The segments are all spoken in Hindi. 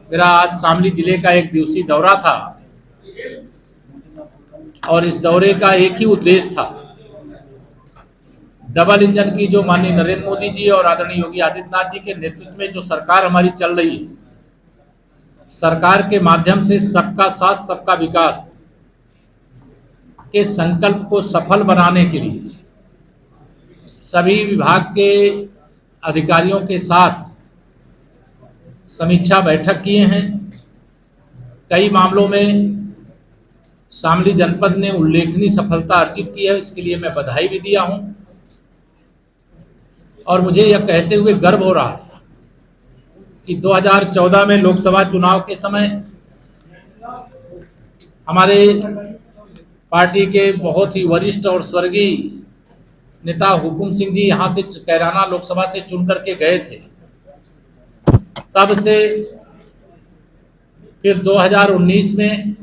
मेरा आज शामली जिले का एक दिवसीय दौरा था और इस दौरे का एक ही उद्देश्य था, डबल इंजन की जो माननीय नरेंद्र मोदी जी और आदरणीय योगी आदित्यनाथ जी के नेतृत्व में जो सरकार हमारी चल रही है, सरकार के माध्यम से सबका साथ सबका विकास के संकल्प को सफल बनाने के लिए सभी विभाग के अधिकारियों के साथ समीक्षा बैठक किए हैं। कई मामलों में शामली जनपद ने उल्लेखनीय सफलता अर्जित की है, इसके लिए मैं बधाई भी दिया हूं और मुझे यह कहते हुए गर्व हो रहा है कि 2014 में लोकसभा चुनाव के समय हमारे पार्टी के बहुत ही वरिष्ठ और स्वर्गीय नेता हुकुम सिंह जी यहाँ से कैराना लोकसभा से चुन करके गए थे। तब से फिर 2019 में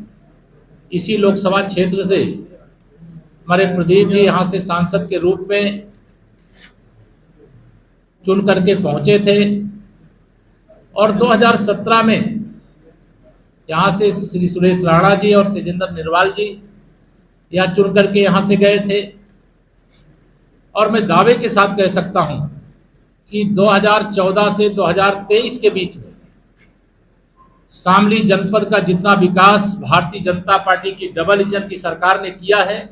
इसी लोकसभा क्षेत्र से हमारे प्रदीप जी यहाँ से सांसद के रूप में चुन करके पहुंचे थे और 2017 में यहाँ से श्री सुरेश राणा जी और तेजेंद्र निर्वाल जी यहाँ चुन करके यहाँ से गए थे। और मैं दावे के साथ कह सकता हूँ कि 2014 से 2023 के बीच में शामली जनपद का जितना विकास भारतीय जनता पार्टी की डबल इंजन की सरकार ने किया है,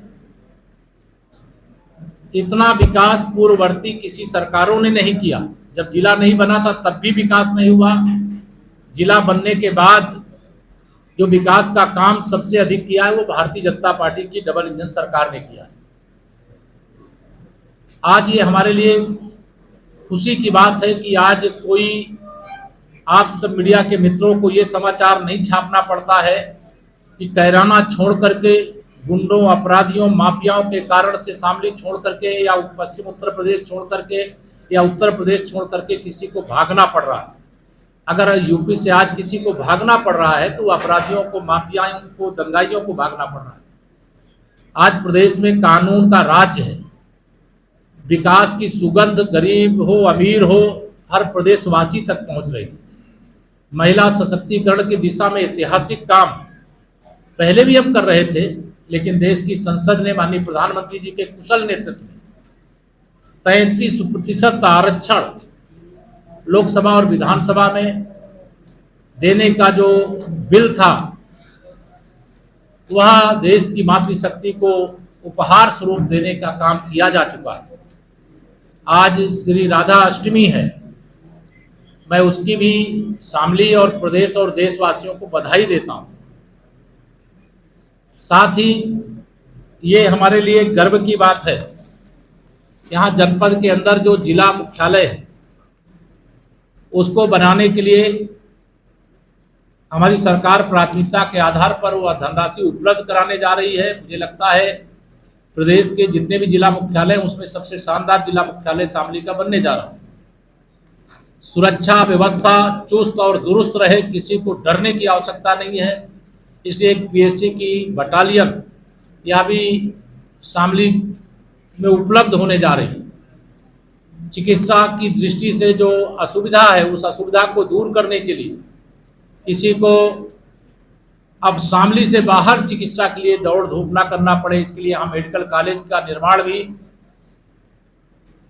इतना विकास पूर्ववर्ती किसी सरकारों ने नहीं किया। जब जिला नहीं बना था तब भी विकास नहीं हुआ। जिला बनने के बाद जो विकास का काम सबसे अधिक किया है वो भारतीय जनता पार्टी की डबल इंजन सरकार ने किया। आज ये हमारे लिए खुशी की बात है कि आज कोई आप सब मीडिया के मित्रों को ये समाचार नहीं छापना पड़ता है कि कैराना छोड़ करके गुंडों, अपराधियों, माफियाओं के कारण से शामली छोड़ करके या पश्चिम उत्तर प्रदेश छोड़ करके या उत्तर प्रदेश छोड़ करके किसी को भागना पड़ रहा है। अगर यूपी से आज किसी को भागना पड़ रहा है तो अपराधियों को, माफियाओं को, दंगाइयों को भागना पड़ रहा है। आज प्रदेश में कानून का राज्य है, विकास की सुगंध गरीब हो अमीर हो हर प्रदेशवासी तक पहुंच रही है। महिला सशक्तिकरण की दिशा में ऐतिहासिक काम पहले भी हम कर रहे थे, लेकिन देश की संसद ने माननीय प्रधानमंत्री जी के कुशल नेतृत्व में 33% आरक्षण लोकसभा और विधानसभा में देने का जो बिल था वह देश की मातृशक्ति को उपहार स्वरूप देने का काम किया जा चुका है। आज श्री राधा अष्टमी है, मैं उसकी भी शामली और प्रदेश और देशवासियों को बधाई देता हूं। साथ ही ये हमारे लिए गर्व की बात है, यहाँ जनपद के अंदर जो जिला मुख्यालय है उसको बनाने के लिए हमारी सरकार प्राथमिकता के आधार पर वह धनराशि उपलब्ध कराने जा रही है। मुझे लगता है प्रदेश के जितने भी जिला मुख्यालय हैं उसमें सबसे शानदार जिला मुख्यालय शामली का बनने जा रहा है। सुरक्षा व्यवस्था चुस्त और दुरुस्त रहे, किसी को डरने की आवश्यकता नहीं है, इसलिए एक पीएससी की बटालियन यह भी शामली में उपलब्ध होने जा रही है। चिकित्सा की दृष्टि से जो असुविधा है उस असुविधा को दूर करने के लिए किसी को अब शामली से बाहर चिकित्सा के लिए दौड़ धूप ना करना पड़े, इसके लिए यहाँ मेडिकल कॉलेज का निर्माण भी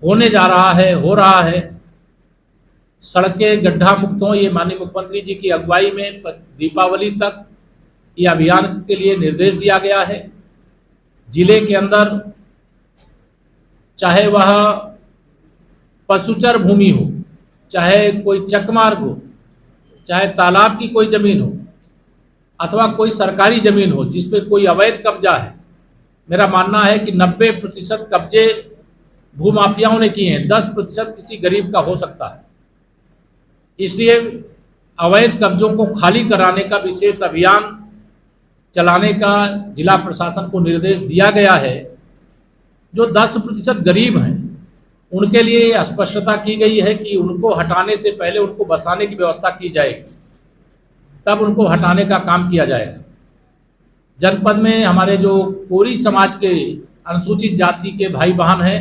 होने जा रहा है, हो रहा है। सड़कें गड्ढा मुक्त हों, ये माननीय मुख्यमंत्री जी की अगुवाई में दीपावली तक ये अभियान के लिए निर्देश दिया गया है। जिले के अंदर चाहे वह पशुचर भूमि हो, चाहे कोई चकमार्ग हो, चाहे तालाब की कोई जमीन हो अथवा कोई सरकारी जमीन हो जिस पे कोई अवैध कब्जा है, मेरा मानना है कि 90% कब्जे भूमाफियाओं ने किए हैं, 10% किसी गरीब का हो सकता है। इसलिए अवैध कब्जों को खाली कराने का विशेष अभियान चलाने का जिला प्रशासन को निर्देश दिया गया है। जो 10% गरीब हैं उनके लिए स्पष्टता की गई है कि उनको हटाने से पहले उनको बसाने की व्यवस्था की जाएगी, तब उनको हटाने का काम किया जाएगा। जनपद में हमारे जो कोरी समाज के अनुसूचित जाति के भाई बहन हैं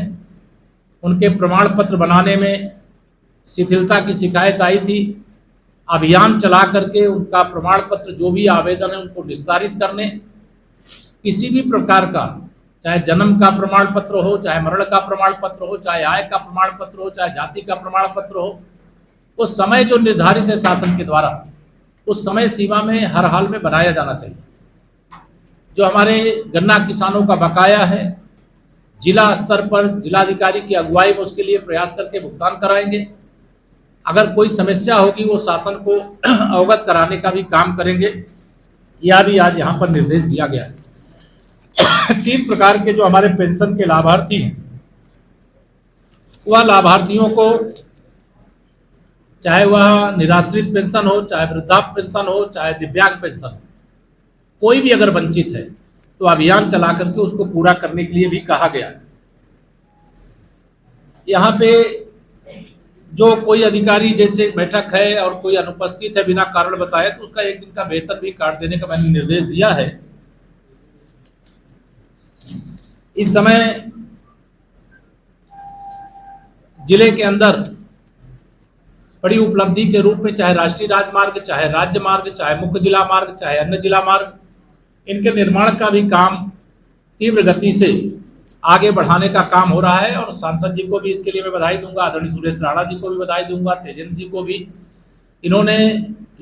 उनके प्रमाण पत्र बनाने में शिथिलता की शिकायत आई थी। अभियान चला करके उनका प्रमाण पत्र जो भी आवेदन है उनको निस्तारित करने, किसी भी प्रकार का, चाहे जन्म का प्रमाण पत्र हो, चाहे मरण का प्रमाण पत्र हो, चाहे आय का प्रमाण पत्र हो, चाहे जाति का प्रमाण पत्र हो, वो समय जो निर्धारित है शासन के द्वारा, उस समय सीमा में हर हाल में बनाया जाना चाहिए। जो हमारे गन्ना किसानों का बकाया है, जिला स्तर पर जिलाधिकारी की अगुवाई में उसके लिए प्रयास करके भुगतान कराएंगे। अगर कोई समस्या होगी वो शासन को अवगत कराने का भी काम करेंगे। यह भी आज यहाँ पर निर्देश दिया गया है। 3 प्रकार के जो हमारे पेंशन के लाभार्थी हैं, वह लाभार्थियों को, चाहे वह निराश्रित पेंशन हो, चाहे वृद्धाप्य पेंशन हो, चाहे दिव्यांग पेंशन हो, कोई भी अगर वंचित है तो अभियान चला करके उसको पूरा करने के लिए भी कहा गया है। यहाँ पे जो कोई अधिकारी जैसे बैठक है और कोई अनुपस्थित है बिना कारण बताए, तो उसका 1 दिन का वेतन भी काट देने का मैंने निर्देश दिया है। इस समय जिले के अंदर बड़ी उपलब्धि के रूप में चाहे राष्ट्रीय राजमार्ग, चाहे राज्य मार्ग, चाहे मुख्य जिला मार्ग, चाहे अन्य जिला मार्ग, इनके निर्माण का भी काम तीव्र गति से आगे बढ़ाने का काम हो रहा है। और सांसद जी को भी इसके लिए मैं बधाई दूंगा, आदरणीय सुरेश राणा जी को भी बधाई दूंगा, तेजेंद्र जी को भी। इन्होंने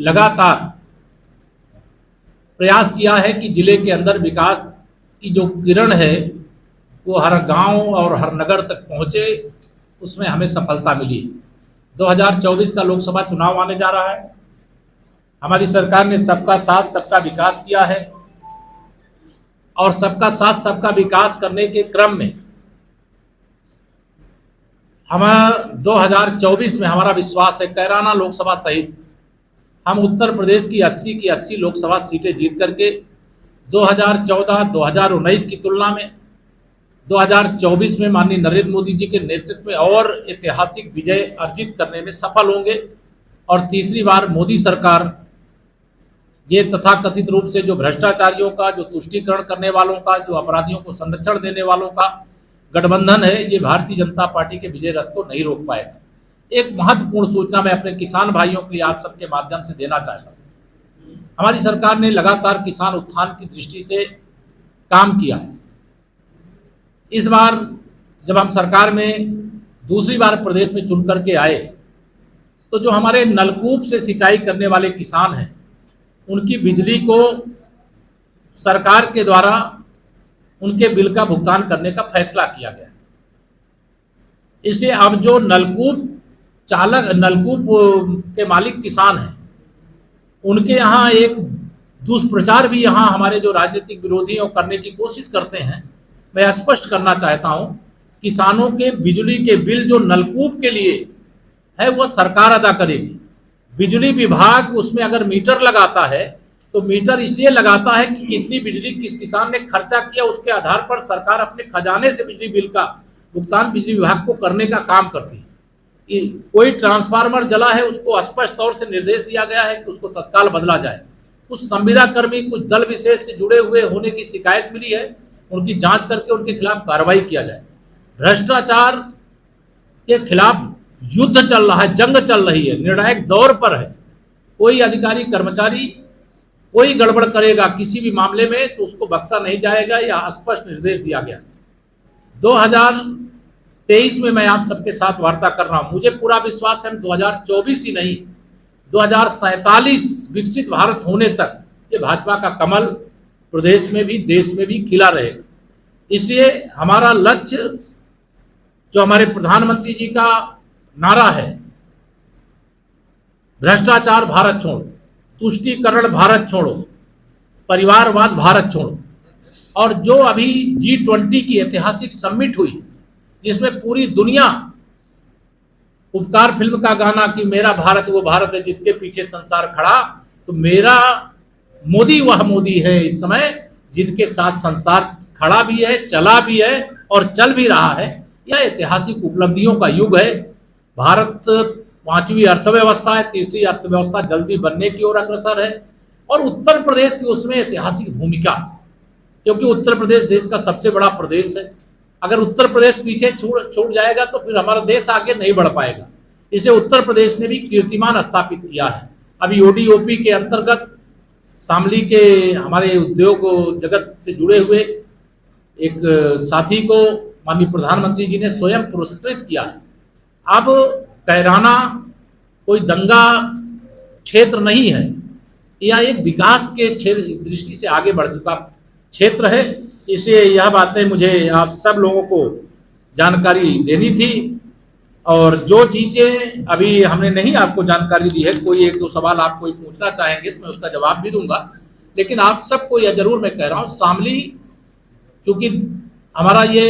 लगातार प्रयास किया है कि जिले के अंदर विकास की जो किरण है वो हर गांव और हर नगर तक पहुंचे, उसमें हमें सफलता मिली। 2024 का लोकसभा चुनाव आने जा रहा है। हमारी सरकार ने सबका साथ सबका विकास किया है और सबका साथ सबका विकास करने के क्रम में हम 2024 में हमारा विश्वास है कैराना लोकसभा सहित हम उत्तर प्रदेश की 80 की 80 लोकसभा सीटें जीत करके 2014-2019 की तुलना में 2024 में माननीय नरेंद्र मोदी जी के नेतृत्व में और ऐतिहासिक विजय अर्जित करने में सफल होंगे। और तीसरी बार मोदी सरकार ये तथाकथित रूप से जो भ्रष्टाचारियों का, जो तुष्टीकरण करने वालों का, जो अपराधियों को संरक्षण देने वालों का गठबंधन है, ये भारतीय जनता पार्टी के विजय रथ को नहीं रोक पाएगा। एक महत्वपूर्ण सूचना मैं अपने किसान भाइयों के लिए आप सबके माध्यम से देना चाहता हूँ। हमारी सरकार ने लगातार किसान उत्थान की दृष्टि से काम किया है। इस बार जब हम सरकार में दूसरी बार प्रदेश में चुन करके आए, तो जो हमारे नलकूप से सिंचाई करने वाले किसान हैं, उनकी बिजली को सरकार के द्वारा उनके बिल का भुगतान करने का फैसला किया गया। इसलिए अब जो नलकूप के मालिक किसान हैं, उनके यहाँ एक दुष्प्रचार भी यहाँ हमारे जो राजनीतिक विरोधी हैं करने की कोशिश करते हैं। मैं स्पष्ट करना चाहता हूँ, किसानों के बिजली के बिल जो नलकूप के लिए है वो सरकार अदा करेगी। बिजली विभाग उसमें अगर मीटर लगाता है तो मीटर इसलिए लगाता है कि कितनी बिजली किस किसान ने खर्चा किया, उसके आधार पर सरकार अपने खजाने से बिजली बिल का भुगतान बिजली विभाग को करने का काम करती है। कोई ट्रांसफार्मर जला है, उसको स्पष्ट तौर से निर्देश दिया गया है कि उसको तत्काल बदला जाए। कुछ संविदा कर्मी कुछ दल विशेष से जुड़े हुए होने की शिकायत मिली है, उनकी जांच करके उनके खिलाफ कार्रवाई किया जाए। भ्रष्टाचार के खिलाफ युद्ध चल रहा है, जंग चल रही है, निर्णायक दौर पर है। कोई अधिकारी कर्मचारी कोई गड़बड़ करेगा किसी भी मामले में तो उसको बख्शा नहीं जाएगा, यह स्पष्ट निर्देश दिया गया। 2023 में मैं आप सबके साथ वार्ता कर रहा हूं, मुझे पूरा विश्वास है हम 2024 ही नहीं 2047 विकसित भारत होने तक ये भाजपा का कमल प्रदेश में भी देश में भी खिला रहेगा। इसलिए हमारा लक्ष्य जो हमारे प्रधानमंत्री जी का नारा है, भ्रष्टाचार भारत छोड़ो, तुष्टीकरण भारत छोड़ो, परिवारवाद भारत छोड़ो, और जो अभी G20 की ऐतिहासिक समिट हुई जिसमें पूरी दुनिया, उपकार फिल्म का गाना कि मेरा भारत वो भारत है जिसके पीछे संसार खड़ा, तो मेरा मोदी वह मोदी है इस समय जिनके साथ संसार खड़ा भी है, चला भी है और चल भी रहा है। यह ऐतिहासिक उपलब्धियों का युग है। भारत 5वीं अर्थव्यवस्था है, तीसरी अर्थव्यवस्था जल्दी बनने की ओर अग्रसर है और उत्तर प्रदेश की उसमें ऐतिहासिक भूमिका है, क्योंकि उत्तर प्रदेश देश का सबसे बड़ा प्रदेश है। अगर उत्तर प्रदेश पीछे छूट जाएगा तो फिर हमारा देश आगे नहीं बढ़ पाएगा। इसलिए उत्तर प्रदेश ने भी कीर्तिमान स्थापित किया है। अभी ODOP के अंतर्गत शामली के हमारे उद्योग जगत से जुड़े हुए एक साथी को माननीय प्रधानमंत्री जी ने स्वयं पुरस्कृत किया है। अब कैराना कोई दंगा क्षेत्र नहीं है, यह एक विकास के दृष्टि से आगे बढ़ चुका क्षेत्र है। इसलिए यह बातें मुझे आप सब लोगों को जानकारी देनी थी, और जो चीज़ें अभी हमने नहीं आपको जानकारी दी है, कोई एक दो सवाल आप कोई पूछना चाहेंगे तो मैं उसका जवाब भी दूंगा। लेकिन आप सबको यह जरूर मैं कह रहा हूँ, शामली क्योंकि हमारा ये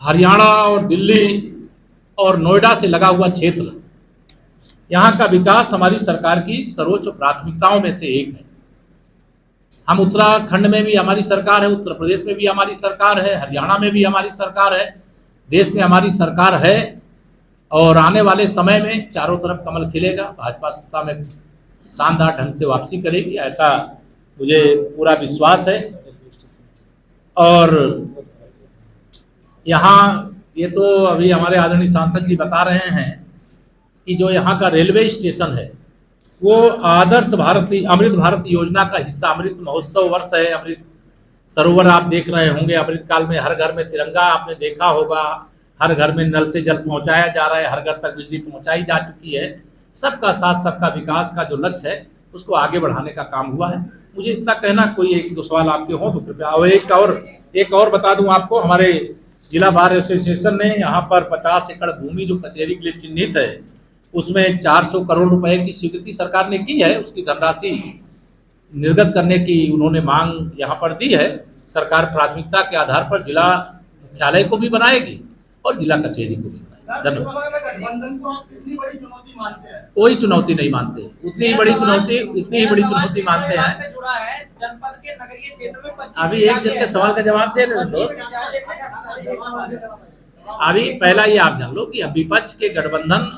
हरियाणा और दिल्ली और नोएडा से लगा हुआ क्षेत्र, यहाँ का विकास हमारी सरकार की सर्वोच्च प्राथमिकताओं में से एक है। हम उत्तराखंड में भी हमारी सरकार है, उत्तर प्रदेश में भी हमारी सरकार है, हरियाणा में भी हमारी सरकार है, देश में हमारी सरकार है, और आने वाले समय में चारों तरफ कमल खिलेगा। भाजपा सत्ता में शानदार ढंग से वापसी करेगी, ऐसा मुझे पूरा विश्वास है। और यहाँ ये तो अभी हमारे आदरणीय सांसद जी बता रहे हैं कि जो यहाँ का रेलवे स्टेशन है वो आदर्श भारती अमृत भारत योजना का हिस्सा, अमृत महोत्सव वर्ष है। अमृत सरोवर आप देख रहे होंगे, अमृत काल में हर घर में तिरंगा आपने देखा होगा, हर घर में नल से जल पहुंचाया जा रहा है, हर घर तक बिजली पहुंचाई जा चुकी है। सबका साथ सबका विकास का जो लक्ष्य है उसको आगे बढ़ाने का काम हुआ है। मुझे इतना कहना, कोई एक दो सवाल आपके हों तो कृपया। और एक और बता दूं आपको, हमारे जिला बार एसोसिएशन ने यहाँ पर 50 एकड़ भूमि जो कचहरी के लिए चिन्हित है उसमें 400 करोड़ रुपए की स्वीकृति सरकार ने की है। उसकी धनराशि निर्गत करने की उन्होंने मांग यहाँ पर दी है। सरकार प्राथमिकता के आधार पर जिला मुख्यालय को भी बनाएगी और जिला कचहरी को भी बनाएगी। गठबंधन को आप कितनी बड़ी चुनौती मानते हैं? कोई चुनौती नहीं मानते, इतनी ही बड़ी चुनौती मानते हैं। जनपद के नगरीय क्षेत्र में अभी एक जन के सवाल का जवाब दे रहे हैं दोस्त। अभी पहला ये आप जान लो कि विपक्ष के गठबंधन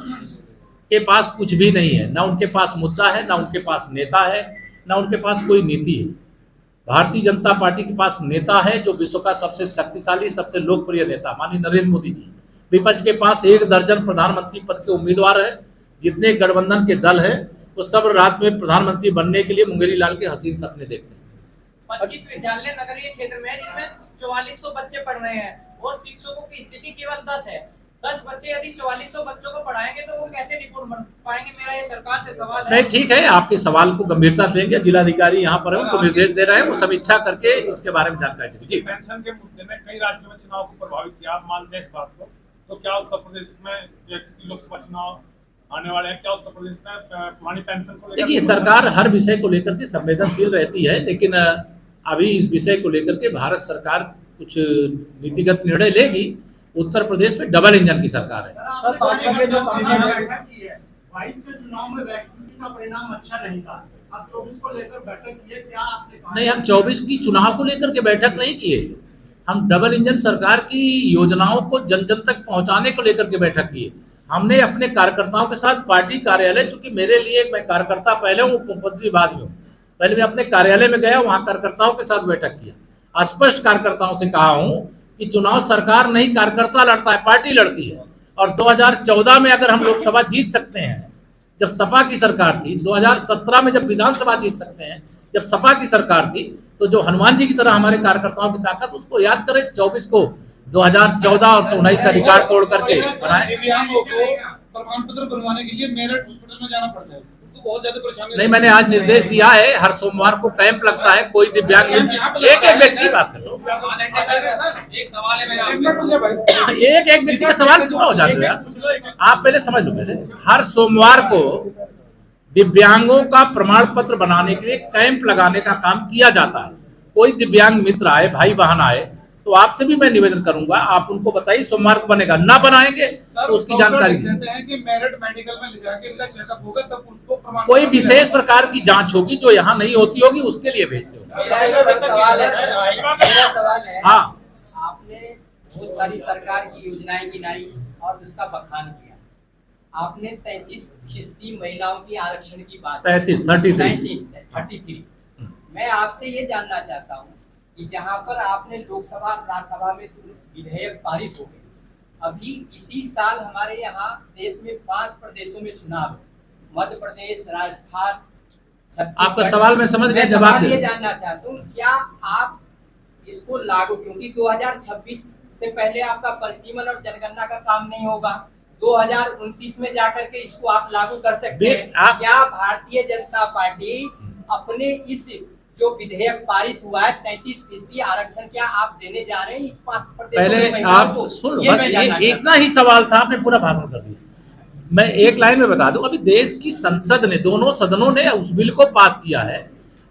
के पास कुछ भी नहीं है, ना उनके पास मुद्दा है, ना उनके पास नेता है, ना उनके पास कोई नीति है। भारतीय जनता पार्टी के पास नेता है जो विश्व का सबसे शक्तिशाली, सबसे लोकप्रिय नेता माननीय नरेंद्र मोदी जी। विपक्ष के पास 1 दर्जन प्रधानमंत्री पद के उम्मीदवार है। जितने गठबंधन के दल है वो सब रात में प्रधानमंत्री बनने के लिए मुंगेरी लाल के हसीन सपने देखते हैं। 25 विद्यालय नगरीय क्षेत्र में जिनमें 4400 बच्चे पढ़ रहे हैं और शिक्षकों की स्थिति केवल 10 है। 10 बच्चे यदि 4400 बच्चों को पढ़ाएंगे तो वो कैसे निपुण बन पाएंगे? मेरा ये सरकार से सवाल है। नहीं, ठीक है, आपके सवाल को गंभीरता से लेंगे। जिलाधिकारी यहाँ पर है, उनको निर्देश दे रहे हैं, वो समीक्षा करके इसके बारे में जानकारी देंगे। जी, पेंशन के मुद्दे ने कई राज्यों में चुनाव को प्रभावित किया, आप मानते हैं इस बात को? तो क्या उत्तर प्रदेश में लोकसभा चुनाव आने वाले हैं, क्या उत्तर प्रदेश में पुरानी पेंशन को लेकर? देखिए, सरकार हर विषय को लेकर के संवेदनशील रहती है, लेकिन अभी इस विषय को लेकर के भारत सरकार कुछ नीतिगत निर्णय लेगी। उत्तर प्रदेश में डबल इंजन की सरकार है। 22 के चुनाव में वैक्यूम का परिणाम अच्छा नहीं था, अब 24 को लेकर बैठक किए, क्या आपने कहा? नहीं, हम 24 की चुनाव को लेकर के बैठक नहीं किए, हम डबल इंजन सरकार की योजनाओं को जन जन तक पहुंचाने को लेकर के बैठक किए। हमने अपने कार्यकर्ताओं के साथ पार्टी कार्यालय, चूंकि मेरे लिए मैं कार्यकर्ता पहले हूँ, मुख्यमंत्री बाद में हूँ, पहले मैं अपने कार्यालय में गया, वहाँ कार्यकर्ताओं के साथ बैठक किया। स्पष्ट कार्यकर्ताओं से कहा हूँ कि चुनाव सरकार नहीं कार्यकर्ता लड़ता है, पार्टी लड़ती है। और 2014 में अगर हम लोकसभा जीत सकते हैं जब सपा की सरकार थी, 2017 में जब विधानसभा जीत सकते हैं जब सपा की सरकार थी, तो जो हनुमान जी की तरह हमारे कार्यकर्ताओं की ताकत, उसको याद करें। 24 को 2014 और 19 का रिकॉर्ड तोड़ करके बनाए। दिव्यांगों को प्रमाण पत्र बनवाने के लिए मेरठ हॉस्पिटल में जाना पड़ता है, उनको बहुत ज्यादा परेशानी। नहीं, मैंने आज निर्देश दिया है, हर सोमवार को कैंप लगता है। कोई दिव्यांग एक व्यक्ति की बात कर लो, एक सवाल है मेरा, एक व्यक्ति का सवाल पूरा हो जाता है यार। आप पहले समझ लो, पहले हर सोमवार को दिव्यांगों का प्रमाण पत्र बनाने के लिए कैंप लगाने का काम किया जाता है। कोई दिव्यांग मित्र आए, भाई बहन आए, तो आपसे भी मैं निवेदन करूंगा, आप उनको बताइए सोमवार को बनेगा। ना बनाएंगे तो उसकी जानकारी देते हैं कि मेरठ मेडिकल में ले जाके इनका चेकअप होगा, तब उसको प्रमाण कोई विशेष प्रकार की जांच होगी जो यहाँ नहीं होती होगी, उसके लिए भेजते होंगे। हाँ, आपने बहुत सारी सरकार की योजनाएं गिनाई और उसका बखान किया। आपने 33% महिलाओं की आरक्षण की बात, 33 मैं आपसे ये जानना चाहता हूँ कि जहाँ पर आपने लोकसभा राज्यसभा में विधेयक पारित हो गए, अभी इसी साल हमारे यहाँ देश में 5 प्रदेशों में चुनाव है, मध्य प्रदेश, राजस्थान, आपका छत्तीसगढ़। सवाल मैं समझ गया, मैं जवाब सवाल दे। ये जानना चाहता हूँ, क्या आप इसको लागू, क्योंकि 2026 से पहले आपका परिसीमन और जनगणना का काम नहीं होगा, 2029 में जाकर के इसको आप लागू कर सकते हैं। क्या भारतीय जनता पार्टी अपने इस जो विधेयक पारित हुआ है 33% आरक्षण, क्या आप देने जा रहे हैं इस 5 प्रदेशों की पहले महिलाओं आप को? सुन लो, ये बस मैं जानना चाहता इतना ही सवाल था, आपने पूरा भाषण कर दिया। मैं एक लाइन में बता दूं, अभी देश की संसद ने, दोनों सदनों ने उस बिल को पास किया है।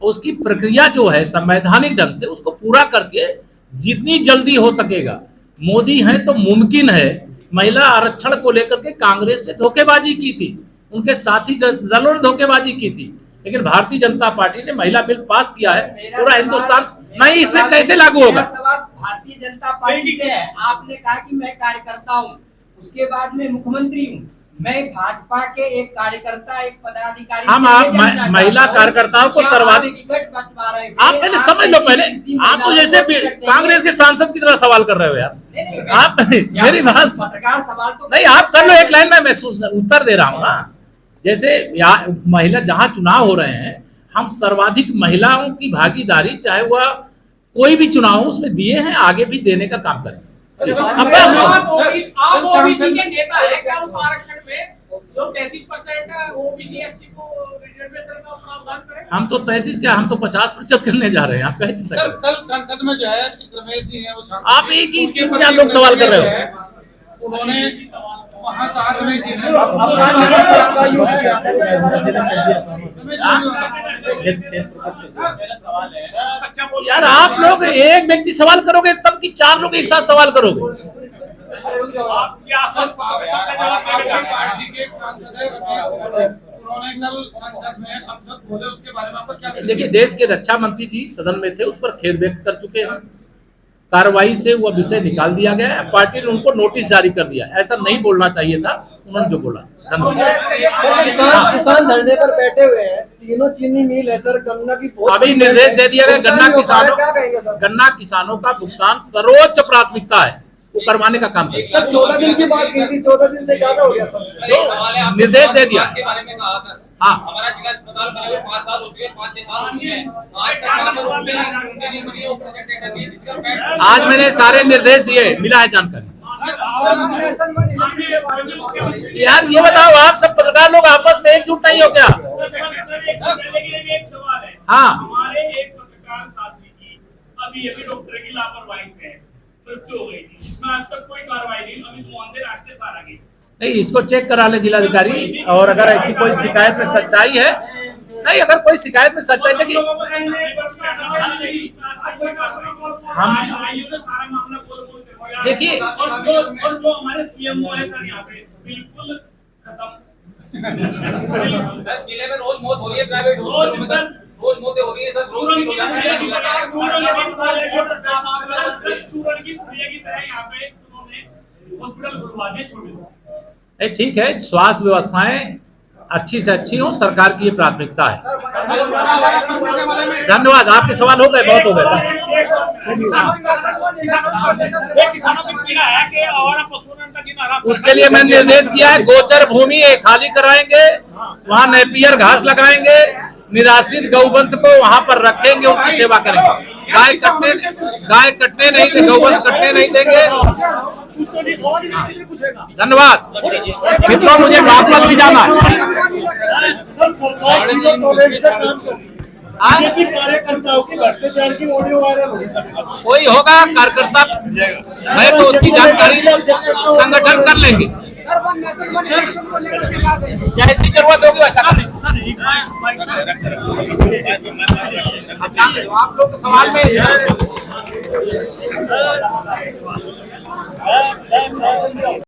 उसकी प्रक्रिया जो है संवैधानिक ढंग से उसको पूरा करके जितनी जल्दी हो सकेगा, मोदी हैं तो मुमकिन है। महिला आरक्षण को लेकर के कांग्रेस ने धोखेबाजी की थी, उनके साथी दलों ने धोखेबाजी की थी, लेकिन भारतीय जनता पार्टी ने महिला बिल पास किया है। पूरा हिंदुस्तान नहीं, इसमें कैसे लागू होगा? मेरा सवाल भारतीय जनता पार्टी से है। आपने कहा कि मैं कार्यकर्ता हूँ, उसके बाद मैं मुख्यमंत्री हूँ, मैं भाजपा के एक कार्यकर्ता, एक पदाधिकारी हम से आप ये जानना चाहता महिला हूं, कार्यकर्ताओं को क्या सर्वाधिक आप टिकट बंटवा रहे हैं? आप पहले समझ लो, पहले आप तो जैसे कांग्रेस के सांसद की तरह सवाल कर रहे हो यार। आप मेरी बात पत्रकार सवाल तो नहीं, आप कर लो एक लाइन में, मैं उत्तर दे रहा हूँ ना। जैसे महिला जहाँ चुनाव हो रहे हैं, हम सर्वाधिक महिलाओं की भागीदारी, चाहे वह कोई भी चुनाव हो, उसमें दिए हैं, आगे भी देने का काम करेंगे। आप ओबीसी के नेता है, क्या उस आरक्षण में जो 33% ओबीसी एससी को रिजर्वेशन का प्रावधान करें? हम तो 33 क्या, हम तो 50% करने जा रहे हैं। आप कहे चिंता सर, करें। कल संसद में जो है रमेश जी हैं, वो सांसद आप एक ही उनके 3-4 प्रति लोग सवाल कर रहे हो। है, उन्होंने वहाँ कहा रमेश जी ने यार आप लोग एक व्यक्ति सवाल करोगे तब कि 4 लोग एक साथ सवाल करोगे? आपकी आश्वस्त सबका जवाब देंगे। पार्टी के एक सांसद है रमेश, उन्होंने कल संसद में हम सब बोले, उसके बारे में आपका क्या कहना है? देखिए, देश के रक्षा मंत्री जी सदन में थे, उस पर खेद व्यक्त कर चुके हैं। कार्रवाई से वह विषय निकाल दिया गया है, पार्टी ने उनको नोटिस जारी कर दिया। ऐसा नहीं बोलना चाहिए था, उन्होंने जो बोला। धन्यवाद। किसान धरने पर बैठे हुए हैं, तीनों चीनी मिल है सर, गन्ना की अभी निर्देश दे दिया गया, गन्ना क्या कहेंगे सर? गन्ना किसानों का भुगतान सर्वोच्च प्राथमिकता है, वो करवाने का काम करें। सर 14 दिन की बात की थी, 14 दिन से ज्यादा हो गया सर। जो निर्देश दे दिया के बारे में कहा सर। हाँ, हमारा जिला अस्पताल बने हुए 5 साल हो चुके हैं, 5-6 साल हो चुके हैं, आज तक वहाँ पर नहीं बनी है, ऑपरेशन थिएटर नहीं है, जिसका फैक्ट आज मैंने सारे निर्देश दिए, मिला है जानकारी। यार ये बताओ, आप सब पत्रकार लोग आपस में एकजुट नहीं हो क्या? एक सवाल है। हाँ, हमारे एक पत्रकार साथी की अभी डॉक्टर की लापरवाही से मृत्यु हो गई थी, जिसमें आज तक कोई कार्रवाई नहीं, अभी मुआवजे राष्ट्रीय सहारा की। नहीं, इसको चेक करा ले जिलाधिकारी, और अगर ऐसी कोई शिकायत में सच्चाई है, नहीं अगर कोई शिकायत में सच्चाई है कि हम देखिए, और जो हमारे सीएमओ है सर, यहाँ पे बिल्कुल खत्म। सर जिले में रोज मौत हो रही है, प्राइवेट हॉस्पिटल में सर रोज मौतें हो रही है सर, रोज ठीक हो जाता है। चूरण की पुड़िया की तरह यहाँ पे उन्होंने हॉस्पिटल खुलवा दिए छोटे। नहीं ठीक है, स्वास्थ्य व्यवस्थाएं अच्छी से अच्छी हो, सरकार की ये प्राथमिकता है। धन्यवाद, आपके सवाल हो गए, बहुत हो गए। किसानों की पीड़ा है कि आवारा पशुओं ने उनका जीना हराम उसके लिए मैंने निर्देश किया है, गोचर भूमि खाली कराएंगे, वहाँ नेपियर घास लगाएंगे, निराश्रित गौवंश को वहाँ पर रखेंगे, उनकी सेवा करेंगे। गाय कटने नहीं देंगे, गौवंश कटने नहीं देंगे। धन्यवाद मित्रों, मुझे बागपत भी जाना है। कार्यकर्ताओं की भ्रष्टाचार की ऑडियो वायरल हो रही। कोई होगा कार्यकर्ता है तो उसकी जानकारी संगठन कर लेंगे, जैसी जरूरत होगी वैसा करेंगे। आप लोग के सवाल में